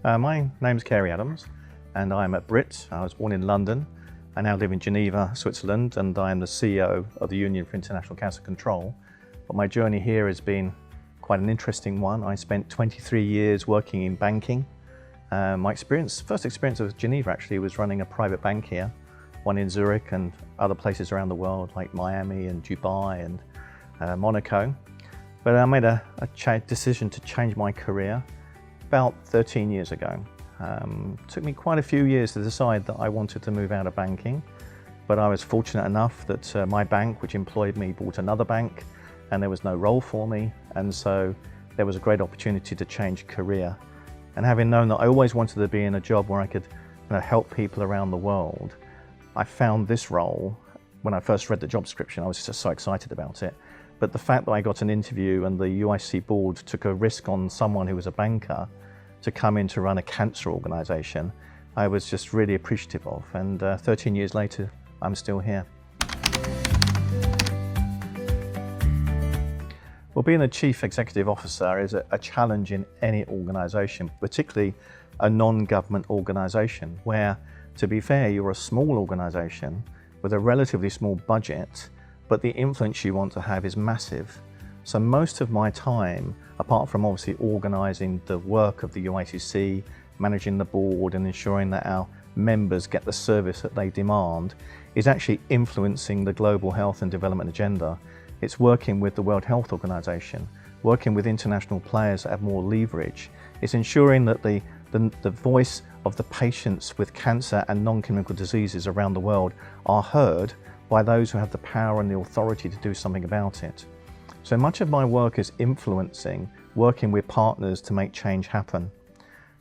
My name's Cary and I'm a Brit. I was born in London. I now live in Geneva, Switzerland, and I am the CEO of the Union for International Cancer Control. But my journey here has been quite an interesting one. I spent 23 years working in banking. My first experience of Geneva actually was running a private bank here, one in Zurich and other places around the world like Miami and Dubai and Monaco. But I made a decision to change my career about 13 years ago. It took me quite a few years to decide that I wanted to move out of banking, but I was fortunate enough that my bank, which employed me, bought another bank and there was no role for me, and so there was a great opportunity to change career. And having known that I always wanted to be in a job where I could help people around the world, I found this role. When I first read the job description, I was just so excited about it. But the fact that I got an interview and the UIC board took a risk on someone who was a banker to come in to run a cancer organisation, I was just really appreciative of. And 13 years later, I'm still here. Well, being a chief executive officer is a challenge in any organisation, particularly a non-government organisation, where, to be fair, you're a small organisation with a relatively small budget, but the influence you want to have is massive. So most of my time, apart from obviously organising the work of the UICC, managing the board and ensuring that our members get the service that they demand, is actually influencing the global health and development agenda. It's working with the World Health Organization, working with international players that have more leverage. It's ensuring that the voice of the patients with cancer and non-communicable diseases around the world are heard by those who have the power and the authority to do something about it. So much of my work is influencing, working with partners to make change happen.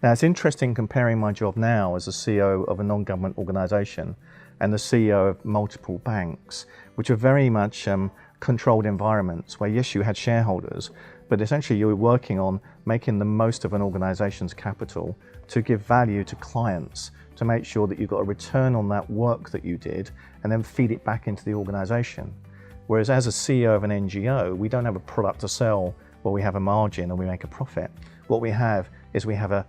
Now, it's interesting comparing my job now as the CEO of a non-government organisation and the CEO of multiple banks, which are very much controlled environments where, yes, you had shareholders, but essentially you were working on making the most of an organisation's capital to give value to clients, to make sure that you got a return on that work that you did and then feed it back into the organisation. Whereas as a CEO of an NGO, we don't have a product to sell where we have a margin and we make a profit. What we have is we have a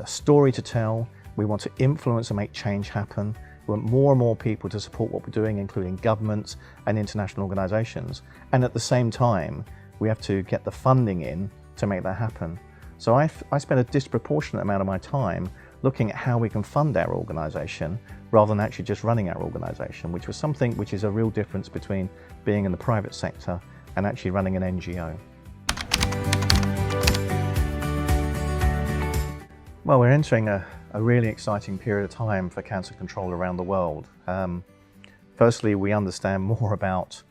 story to tell. We want to influence and make change happen. We want more and more people to support what we're doing, including governments and international organisations. And at the same time, we have to get the funding in to make that happen. So I spend a disproportionate amount of my time looking at how we can fund our organisation rather than actually just running our organisation, which was something which is a real difference between being in the private sector and actually running an NGO. Well, we're entering a really exciting period of time for cancer control around the world. Firstly, we understand more about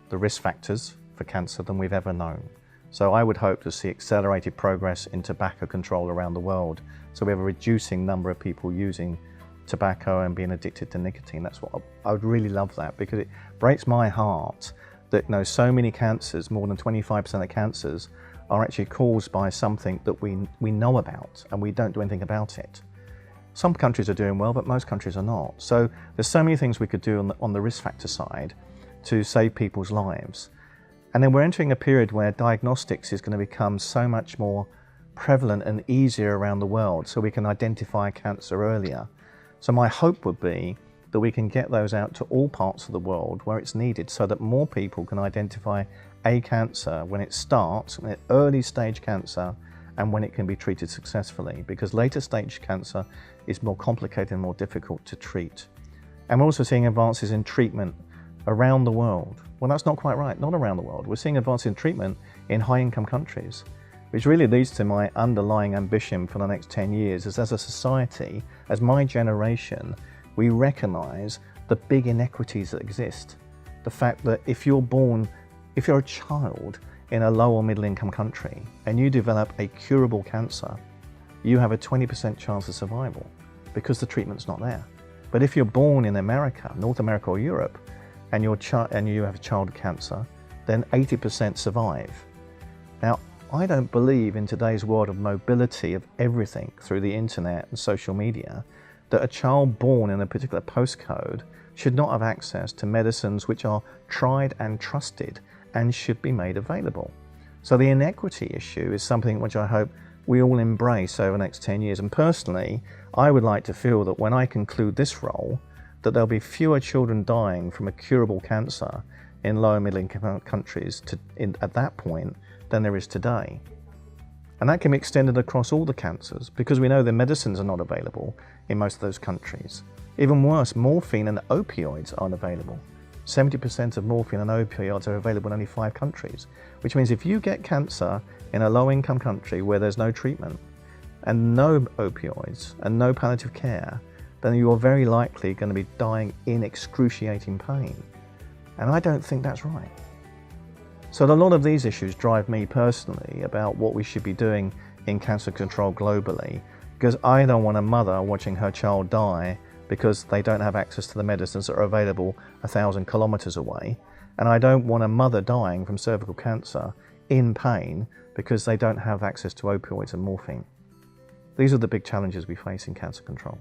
the risk factors for cancer than we've ever known. So I would hope to see accelerated progress in tobacco control around the world. So we have a reducing number of people using tobacco and being addicted to nicotine. That's what I would really love that, because it breaks my heart that so many cancers, more than 25% of cancers, are actually caused by something that we know about and we don't do anything about it. Some countries are doing well, but most countries are not. So there's so many things we could do on the risk factor side to save people's lives. And then we're entering a period where diagnostics is going to become so much more prevalent and easier around the world, so we can identify cancer earlier. So my hope would be that we can get those out to all parts of the world where it's needed, so that more people can identify a cancer when it starts, when early stage cancer, and when it can be treated successfully, because later stage cancer is more complicated and more difficult to treat. And we're also seeing advances in treatment around the world. Well, that's not quite right, not around the world. We're seeing advances in treatment in high-income countries, which really leads to my underlying ambition for the next 10 years is, as a society, as my generation, we recognise the big inequities that exist. The fact that if you're a child in a low or middle income country and you develop a curable cancer, you have a 20% chance of survival because the treatment's not there. But if you're born in America, North America or Europe, and you have a child with cancer, then 80% survive. Now, I don't believe in today's world of mobility of everything through the internet and social media that a child born in a particular postcode should not have access to medicines which are tried and trusted and should be made available. So the inequity issue is something which I hope we all embrace over the next 10 years. And personally, I would like to feel that when I conclude this role, that there'll be fewer children dying from a curable cancer in low and middle income countries at that point than there is today. And that can be extended across all the cancers because we know the medicines are not available in most of those countries. Even worse, morphine and opioids aren't available. 70% of morphine and opioids are available in only 5 countries, which means if you get cancer in a low-income country where there's no treatment and no opioids and no palliative care, then you are very likely going to be dying in excruciating pain. And I don't think that's right. So a lot of these issues drive me personally about what we should be doing in cancer control globally, because I don't want a mother watching her child die because they don't have access to the medicines that are available 1,000 kilometers away. And I don't want a mother dying from cervical cancer in pain because they don't have access to opioids and morphine. These are the big challenges we face in cancer control.